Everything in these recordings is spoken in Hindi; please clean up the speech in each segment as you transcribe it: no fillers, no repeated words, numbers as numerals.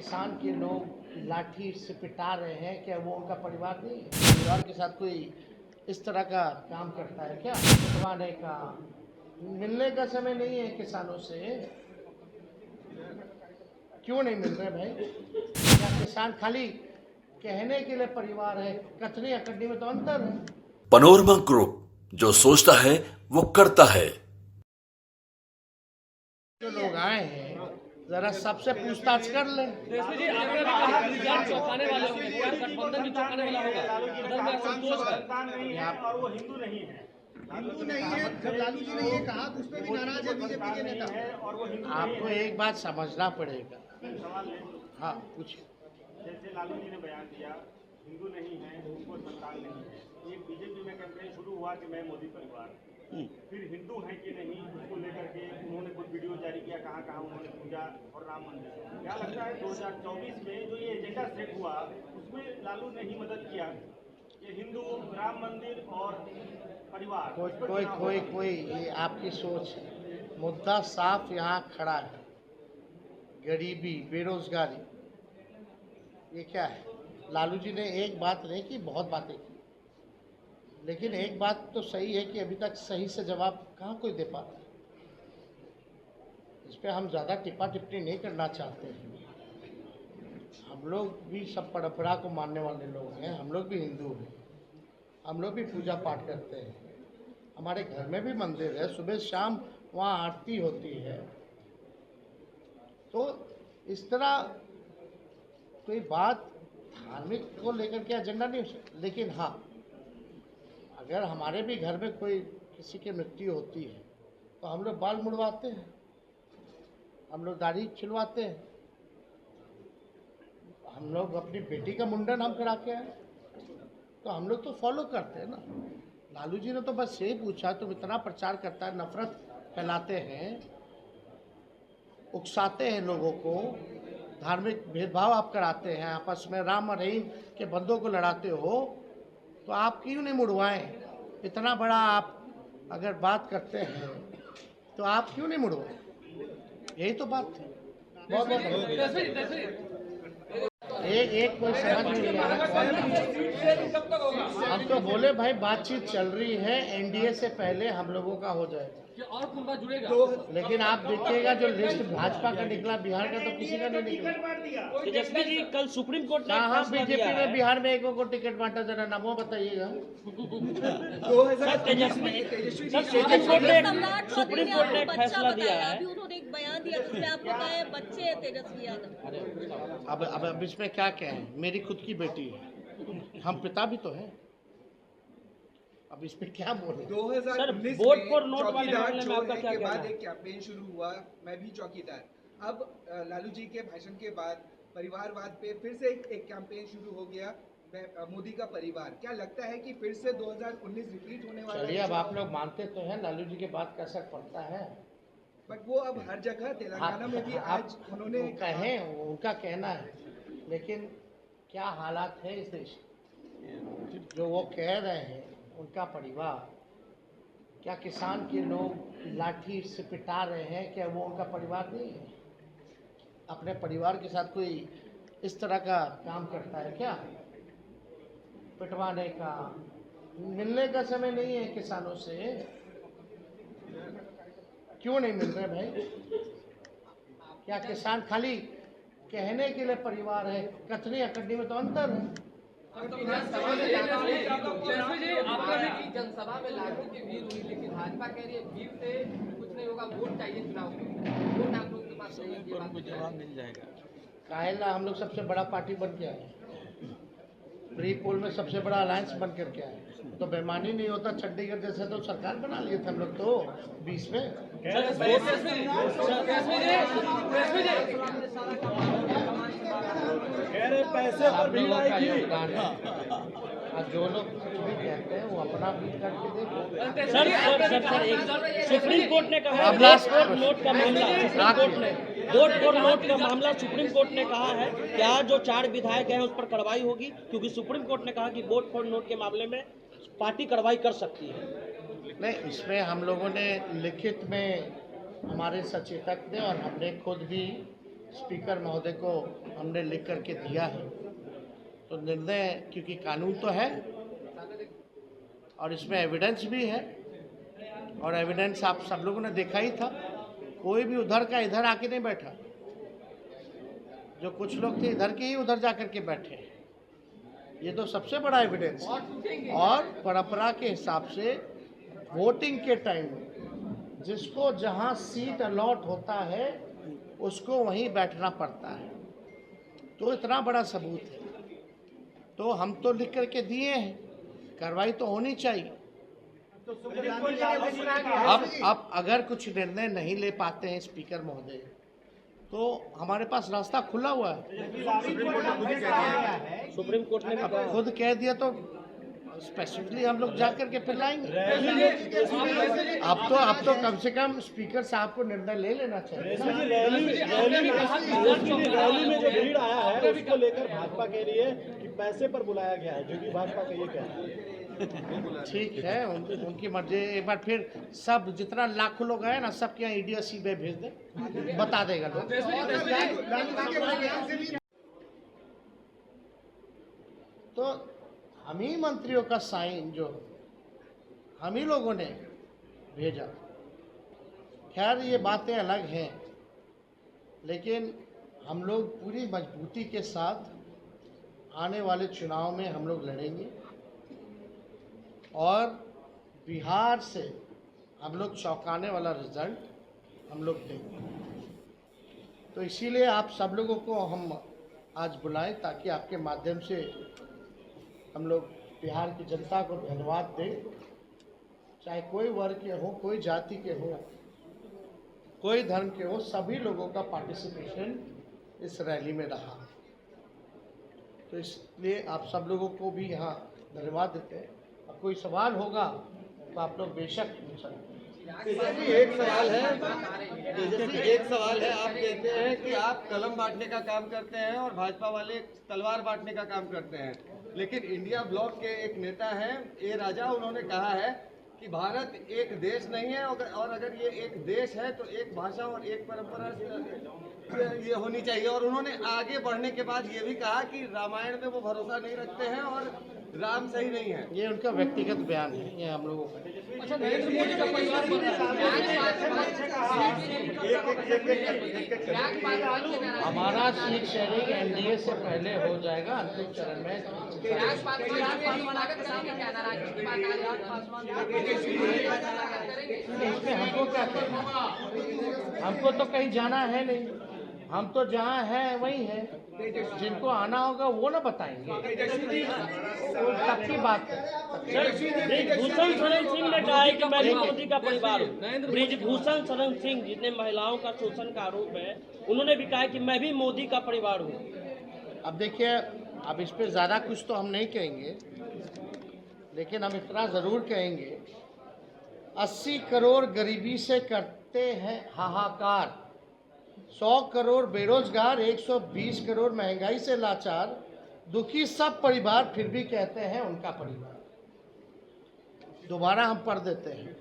किसान के लोग लाठी से पिटा रहे हैं, क्या वो उनका परिवार नहीं है? परिवार के साथ कोई इस तरह का काम करता है क्या? पिटवाने का, मिलने का समय नहीं है किसानों से। क्यों नहीं मिल रहे भाई? क्या किसान खाली कहने के लिए परिवार है? कथनी अकड़नी में तो अंतर है। पनोरमा ग्रुप, जो सोचता है वो करता है। जो लोग आए हैं जरा सबसे पूछताछ कर ले। रेशमी जी, आपने भी कहा रिजल्ट चौंकाने वाले होंगे, क्या गठबंधन भी चौंकाने वाला होगा? इधर में असंतोष है नहीं है और वो हिंदू नहीं है। हिंदू नहीं है। जब लालू जी ने ये कहा तो उस पर भी नाराज है बीजेपी के नेता। और वो हिंदू आपको एक बात समझना पड़ेगा। सवाल है, हाँ पूछिए। जैसे लालू जी ने बयान दिया हिंदू नहीं है, उनको संतान नहीं है। एक बीजेपी में कैंपेन शुरू हुआ कि मैं मोदी परिवार, फिर हिंदू है कि नहीं उसको लेकर के उन्होंने कुछ वीडियो जारी किया, कहाँ कहाँ उन्होंने पूजा और राम मंदिर। क्या लगता है 2024 में जो ये एजेंडा सेट हुआ उसमें लालू ने ही मदद किया? ये हिंदू, राम मंदिर और परिवार, कोई ये आपकी सोच है। मुद्दा साफ यहाँ खड़ा है। गरीबी, बेरोजगारी, ये क्या है? लालू जी ने एक बात नहीं की, बहुत बातें की, लेकिन एक बात तो सही है कि अभी तक सही से जवाब कहाँ कोई दे पा रहा है। इस पर हम ज़्यादा टिप्पा टिप्पणी नहीं करना चाहते हैं। हम लोग भी सब परंपरा को मानने वाले लोग हैं, हम लोग भी हिंदू हैं, हम लोग भी पूजा पाठ करते हैं, हमारे घर में भी मंदिर है, सुबह शाम वहाँ आरती होती है। तो इस तरह कोई बात धार्मिक को लेकर के एजेंडा नहीं हो सकती। लेकिन हाँ, अगर हमारे भी घर में कोई किसी की मृत्यु होती है तो हम लोग बाल मुड़वाते हैं, हम लोग दाढ़ी छिलवाते हैं, हम लोग अपनी बेटी का मुंडन हम करा के आए, तो हम लोग तो फॉलो करते हैं ना। लालू जी ने तो बस यही पूछा, तुम इतना प्रचार करता है, नफरत फैलाते हैं, उकसाते हैं लोगों को, धार्मिक भेदभाव आप कराते हैं, आपस में राम और रहीम के बंदों को लड़ाते हो, तो आप क्यों नहीं मुड़वाएं? इतना बड़ा आप अगर बात करते हैं तो आप क्यों नहीं मुड़वाएं? यही तो बात थी। बहुत एक कोई समझ नहीं आ रहा। हम तो बोले भाई बातचीत चल रही है, एनडीए से पहले हम लोगों का हो जाएगा और कुंभा जुड़ेगा। लेकिन आप देखिएगा जो लिस्ट भाजपा का निकला, बिहार का तो किसी का नहीं निकला। तेजस्वी जी, कल सुप्रीम कोर्ट ने हाँ, बीजेपी ने बिहार में एक को टिकट बांटा, जरा नामों बताइएगा। सुप्रीम कोर्ट ने फैसला दिया है। अभी उन्होंने एक बयान दिया जिसमें आपको कहा है बच्चे हैं तेजस्वी यादव। अब इसमें क्या है? मेरी खुद की बेटी है, हम पिता भी तो हैं। अब इसमें क्या बोले? 2019 वोट में फॉर नोट वाले चौकीदार मामले में आपका छोड़ने क्या के कहना बाद है? एक कैंपेन शुरू हुआ, मैं भी चौकीदार। अब लालू जी के भाषण के बाद परिवारवाद पे फिर से एक कैंपेन शुरू हो गया, मोदी का परिवार। क्या लगता है कि फिर से 2019 रिपीट होने वाला है? चलिए, अब आप लोग मानते तो हैं लालू जी के बात का असर पड़ता है, बट वो अब हर जगह तेलंगाना में भी आज उन्होंने कहें, उनका कहना है, लेकिन क्या हालात है इस देश के? जो वो कह रहे हैं उनका परिवार, क्या किसान के लोग लाठी से पिटा रहे हैं, क्या वो उनका परिवार नहीं है? अपने परिवार के साथ कोई इस तरह का काम करता है क्या? पिटवाने का, मिलने का समय नहीं है किसानों से। क्यों नहीं मिल रहे भाई? क्या किसान खाली कहने के लिए परिवार है? कथनी अकड़नी में तो अंतर है। जनसभा में लालू की भीड़ हुई, लेकिन भाजपा कह रही है भीड़ से कुछ नहीं होगा, वोट चाहिए चुनाव में। वोट आप लोग के पास जवाब मिल जाएगा। काहेला हम लोग सबसे बड़ा पार्टी बन के आए, प्री पोल में सबसे बड़ा अलायंस बन करके आए, तो बेईमानी नहीं होता। चंडीगढ़ जैसे तो सरकार बना लिए थे हम लोग तो 20 में। पैसे पर भीड़ आएगी। जो लोग कुछ भी कहते हैं वो अपना भी करके देखो। सर, सुप्रीम कोर्ट ने कहा वोट फॉर नोट का मामला, सुप्रीम कोर्ट ने वोट फॉर नोट का मामला सुप्रीम कोर्ट ने कहा है क्या जो 4 विधायक हैं उस पर कार्रवाई होगी, क्योंकि सुप्रीम कोर्ट ने कहा कि वोट फॉर नोट के मामले में पार्टी कार्रवाई कर सकती है। नहीं, इसमें हम लोगों ने लिखित में हमारे सचेतक ने और हमने खुद भी स्पीकर महोदय को हमने लिख करके दिया है। तो निर्णय, क्योंकि कानून तो है और इसमें एविडेंस भी है, और एविडेंस आप सब लोगों ने देखा ही था। कोई भी उधर का इधर आके नहीं बैठा, जो कुछ लोग थे इधर के ही उधर जा करके बैठे हैं। ये तो सबसे बड़ा एविडेंस है। और परंपरा के हिसाब से वोटिंग के टाइम में जिसको जहां सीट अलॉट होता है उसको वहीं बैठना पड़ता है। तो इतना बड़ा सबूत है, तो हम तो लिख करके दिए हैं, कार्रवाई तो होनी चाहिए। अब अगर कुछ निर्णय नहीं ले पाते हैं स्पीकर महोदय, तो हमारे पास रास्ता खुला हुआ है। सुप्रीम कोर्ट ने अब खुद कह दिया तो स्पेसिफिकली हम लोग जा करके फिर लाएंगे। अब तो कम से कम स्पीकर साहब को निर्णय ले लेना चाहिए। रैली में जो भीड़ आया है उसको लेकर भाजपा कह रही है कि पैसे पर बुलाया गया है, जो कि भाजपा का ये कहना है। ठीक है, उनकी मर्जी। एक बार फिर सब जितना लाखों लोग आए ना, सबके यहाँ ईडी सीबीआई भेज दे, बता देगा लोग। तो हम ही मंत्रियों का साइन जो हम ही लोगों ने भेजा। खैर ये बातें अलग हैं, लेकिन हम लोग पूरी मजबूती के साथ आने वाले चुनाव में हम लोग लड़ेंगे और बिहार से हम लोग चौंकाने वाला रिजल्ट हम लोग देंगे। तो इसीलिए आप सब लोगों को हम आज बुलाएं, ताकि आपके माध्यम से हम लोग बिहार की जनता को धन्यवाद दें। चाहे कोई वर्ग के हो, कोई जाति के हो, कोई धर्म के हो, सभी लोगों का पार्टिसिपेशन इस रैली में रहा। तो इसलिए आप सब लोगों को भी यहाँ धन्यवाद देते हैं। अब कोई सवाल होगा तो आप लोग बेशक पूछ सकते हैं। एक सवाल है, आप कहते हैं कि आप कलम बांटने का काम करते हैं और भाजपा वाले तलवार बांटने का काम करते हैं, लेकिन इंडिया ब्लॉक के एक नेता हैं ए राजा, उन्होंने कहा है कि भारत एक देश नहीं है, और अगर ये एक देश है तो एक भाषा और एक परंपरा ये होनी चाहिए। और उन्होंने आगे बढ़ने के बाद ये भी कहा कि रामायण में वो भरोसा नहीं रखते हैं और राम सही नहीं है। ये उनका व्यक्तिगत बयान है, ये हम लोगों का। अच्छा, नरेंद्र मोदी का परिवार हमारा सीट शेयरिंग एनडीए से पहले हो जाएगा, अंतिम चरण में। इसमें हमको क्या करना, हमको तो कहीं जाना है नहीं, हम तो जहाँ है वही है। जिनको आना होगा वो ना बताएंगे, वो तब की बात है। ब्रिजभूषण शरण सिंह ने कहा है कि मैं भी मोदी का परिवार हूँ। ब्रिजभूषण शरण सिंह, जिसने महिलाओं का शोषण का आरोप है, उन्होंने भी कहा कि मैं भी मोदी का परिवार हूँ। अब देखिए, अब इस पे ज़्यादा कुछ तो हम नहीं कहेंगे, लेकिन हम इतना ज़रूर कहेंगे, 80 करोड़ गरीबी से करते हैं हाहाकार, 100 करोड़ बेरोजगार, 120 करोड़ महंगाई से लाचार, दुखी सब परिवार फिर भी कहते हैं उनका परिवार। दोबारा हम पढ़ देते हैं,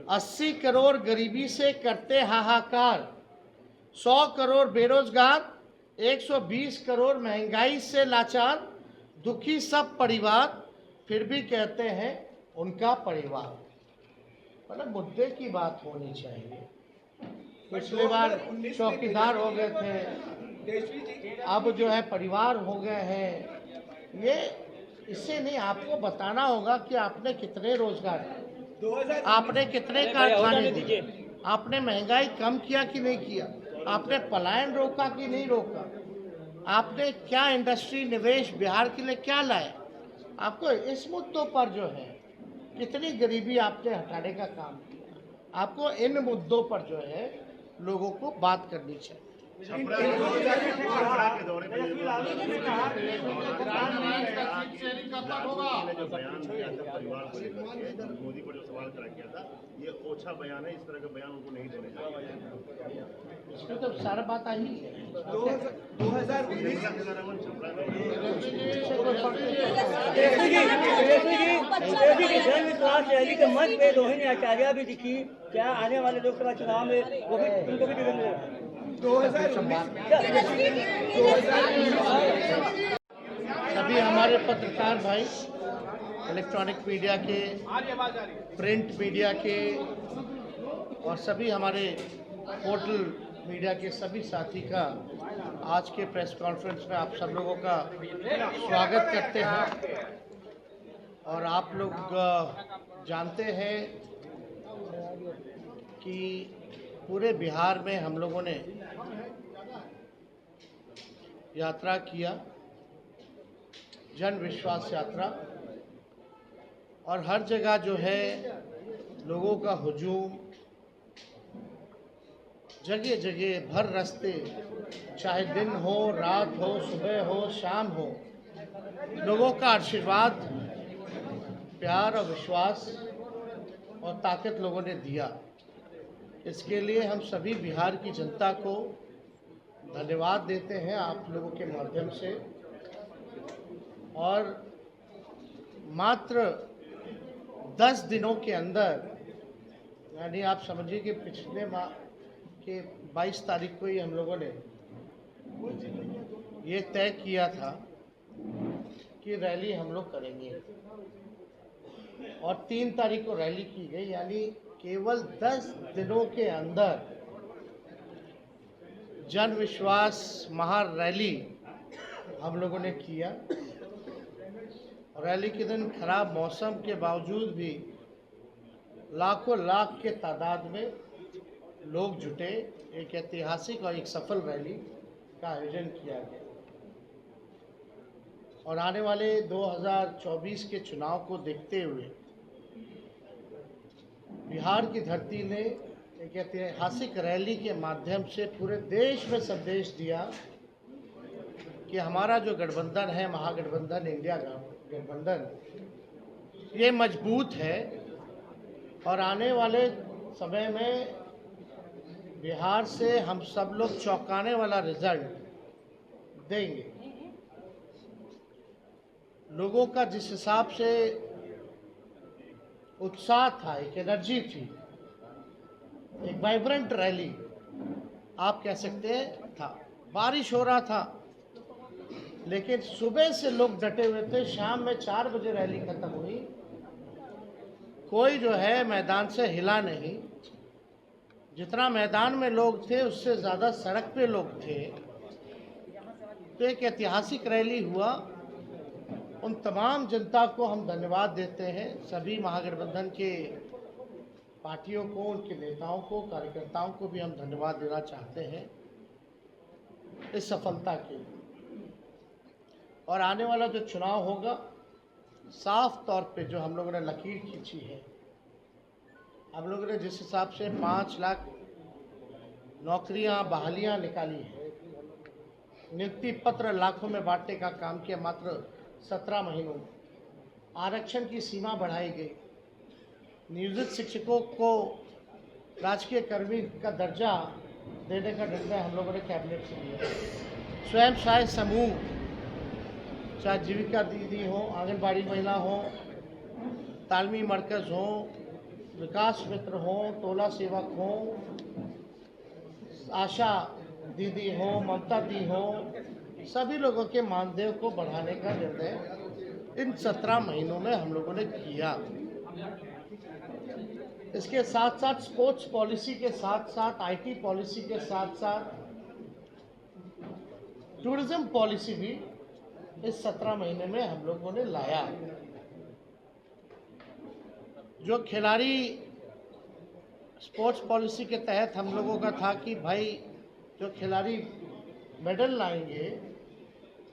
80 करोड़ गरीबी से करते हाहाकार, 100 करोड़ बेरोजगार, 120 करोड़ महंगाई से लाचार, दुखी सब परिवार फिर भी कहते हैं उनका परिवार। मतलब मुद्दे की बात होनी चाहिए। पिछली बार चौकीदार हो गए थे, अब जो है परिवार हो गए हैं। ये इससे नहीं, आपको बताना होगा कि आपने कितने रोजगार, आपने कितने कारखाने दिए, आपने महंगाई कम किया कि नहीं किया, आपने पलायन रोका कि नहीं रोका, आपने क्या इंडस्ट्री निवेश बिहार के लिए क्या लाया। आपको इस मुद्दों पर जो है कितनी गरीबी आपने हटाने का काम किया, आपको इन मुद्दों पर जो है लोगों को बात करनी चाहिए। मोदी पर जो सवाल करा गया था, ये ओछा बयान है, इस तरह का बयान उनको नहीं देना चाहिए। इसमें तो सारा बात आई है। 2019 रैली के मंच पे रोहिणी आचार्य भी दिखी। क्या आने वाले लोकसभा चुनाव में वो भी उनको भी सभी हमारे पत्रकार भाई, इलेक्ट्रॉनिक मीडिया के, प्रिंट मीडिया के और सभी हमारे पोर्टल मीडिया के सभी साथी का आज के प्रेस कॉन्फ्रेंस में आप सब लोगों का स्वागत करते हैं। और आप लोग जानते हैं कि पूरे बिहार में हम लोगों ने यात्रा किया, जन विश्वास यात्रा, और हर जगह जो है लोगों का हुजूम, जगह जगह भर रास्ते, चाहे दिन हो, रात हो, सुबह हो, शाम हो, लोगों का आशीर्वाद, प्यार और विश्वास और ताकत लोगों ने दिया। इसके लिए हम सभी बिहार की जनता को धन्यवाद देते हैं आप लोगों के माध्यम से। और मात्र 10 दिनों के अंदर, यानी आप समझिए कि पिछले माह के 22 तारीख को ही हम लोगों ने ये तय किया था कि रैली हम लोग करेंगे, और 3 तारीख को रैली की गई। यानी केवल 10 दिनों के अंदर जन विश्वास महारैली हम लोगों ने किया। रैली के दिन खराब मौसम के बावजूद भी लाखों लाख के तादाद में लोग जुटे। एक ऐतिहासिक और एक सफल रैली का आयोजन किया गया। और आने वाले 2024 के चुनाव को देखते हुए बिहार की धरती ने एक ऐतिहासिक रैली के माध्यम से पूरे देश में संदेश दिया कि हमारा जो गठबंधन है, महागठबंधन, इंडिया गठबंधन, ये मजबूत है और आने वाले समय में बिहार से हम सब लोग चौंकाने वाला रिजल्ट देंगे। लोगों का जिस हिसाब से उत्साह था, एक एनर्जी थी, एक वाइब्रेंट रैली आप कह सकते हैं था। बारिश हो रहा था लेकिन सुबह से लोग डटे हुए थे। शाम में 4 बजे रैली खत्म हुई, कोई जो है मैदान से हिला नहीं। जितना मैदान में लोग थे उससे ज़्यादा सड़क पे लोग थे। तो एक ऐतिहासिक रैली हुआ। उन तमाम जनता को हम धन्यवाद देते हैं, सभी महागठबंधन के पार्टियों को, उनके नेताओं को, कार्यकर्ताओं को भी हम धन्यवाद देना चाहते हैं इस सफलता के लिए। और आने वाला जो चुनाव होगा, साफ तौर पे जो हम लोगों ने लकीर खींची है, हम लोगों ने जिस हिसाब से 5 लाख नौकरियां, बहालियां निकाली है, नियुक्ति पत्र लाखों में बांटने का काम किया मात्र 17 महीनों में, आरक्षण की सीमा बढ़ाई गई, नियोजित शिक्षकों को राजकीय कर्मी का दर्जा देने का निर्णय हम लोगों ने कैबिनेट से लिया। स्वयं सहायता समूह, चाहे जीविका दीदी हो, आंगनबाड़ी महिला हो, तालमी मरकज़ हो, विकास मित्र हो, टोला सेवक हो, आशा दीदी हो, ममता दी हो, सभी लोगों के मानदेय को बढ़ाने का निर्णय इन 17 महीनों में हम लोगों ने किया। इसके साथ साथ स्पोर्ट्स पॉलिसी के साथ साथ, आईटी पॉलिसी के साथ साथ टूरिज्म पॉलिसी भी इस 17 महीने में हम लोगों ने लाया। जो खिलाड़ी स्पोर्ट्स पॉलिसी के तहत हम लोगों का था कि भाई जो खिलाड़ी मेडल लाएंगे,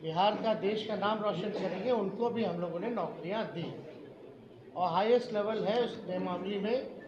बिहार का, देश का नाम रोशन करेंगे, उनको भी हम लोगों ने नौकरियां दी। और हाईएस्ट लेवल है उस मामले में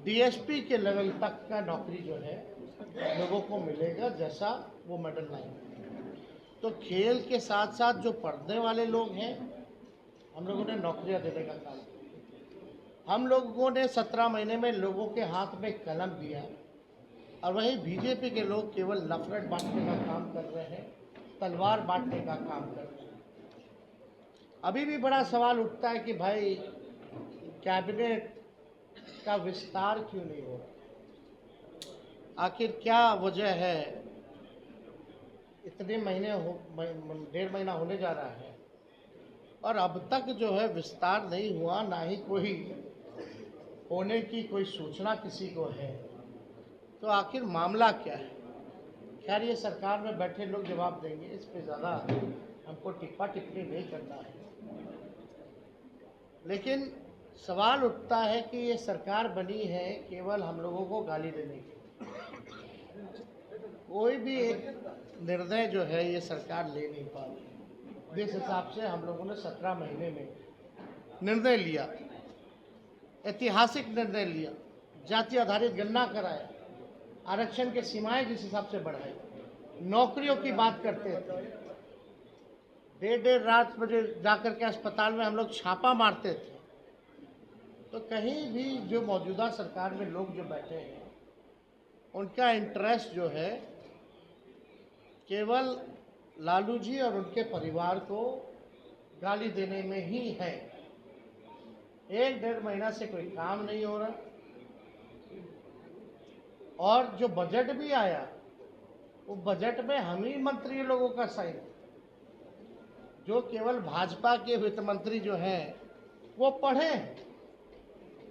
डीएसपी के लेवल तक का नौकरी जो है लोगों को मिलेगा, जैसा वो मेडल लाएंगे। तो खेल के साथ साथ जो पढ़ने वाले लोग हैं, हम लोगों ने नौकरियां देने का काम किया। हम लोगों ने 17 महीने में लोगों के हाथ में कलम दिया, और वहीं बीजेपी के लोग केवल नफरत बांटने का काम कर रहे हैं, तलवार बांटने का काम कर रहे हैं। अभी भी बड़ा सवाल उठता है कि भाई कैबिनेट का विस्तार क्यों नहीं हो रहा? आखिर क्या वजह है इतने डेढ़ महीना होने जा रहा है और अब तक जो है विस्तार नहीं हुआ, ना ही कोई होने की कोई सूचना किसी को है, तो आखिर मामला क्या है? खैर ये सरकार में बैठे लोग जवाब देंगे, इस पे ज़्यादा हमको टिप्पा टिप्पणी नहीं करना है। लेकिन सवाल उठता है कि ये सरकार बनी है केवल हम लोगों को गाली देने की। कोई भी एक निर्णय जो है ये सरकार ले नहीं पा रही। जिस हिसाब से हम लोगों ने 17 महीने में निर्णय लिया, ऐतिहासिक निर्णय लिया, जाति आधारित गणना कराया, आरक्षण के सीमाएं जिस हिसाब से बढ़ाई, नौकरियों की बात करते थे, देर रात बजे जाकर के अस्पताल में हम लोग छापा मारते थे, तो कहीं भी जो मौजूदा सरकार में लोग जो बैठे हैं उनका इंटरेस्ट जो है केवल लालू जी और उनके परिवार को गाली देने में ही है। 1-1.5 महीना से कोई काम नहीं हो रहा और जो बजट भी आया वो बजट में हम ही मंत्री लोगों का साइन, जो केवल भाजपा के वित्त मंत्री जो हैं वो पढ़े,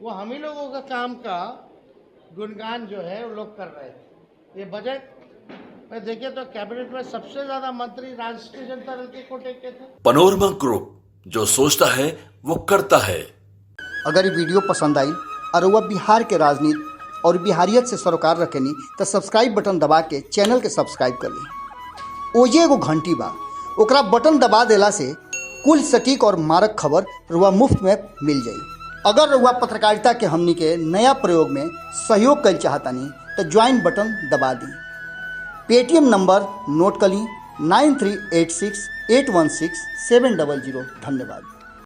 वो हम ही लोगों का काम का गुणगान जो है वो लोग कर रहे थे। ये बजट में देखें तो कैबिनेट में सबसे ज्यादा मंत्री राष्ट्रीय जनता दल के कोटे के थे। पनोरमा ग्रुप, जो सोचता है वो करता है। अगर ये वीडियो पसंद आई और वह बिहार के राजनीति और बिहारियत से सरोकार रखेनी तो सब्सक्राइब बटन दबा के चैनल के सब्सक्राइब कर ली। ओजे एगो घंटी बा, ओकरा बटन दबा देला से कुल सटीक और मारक खबर रुआ मुफ्त में मिल जाई। अगर रुआ पत्रकारिता के हमनी के नया प्रयोग में सहयोग कर चाहतानी तो ज्वाइन बटन दबा दी। पेटीएम नंबर नोट कर ली 9386816700। धन्यवाद।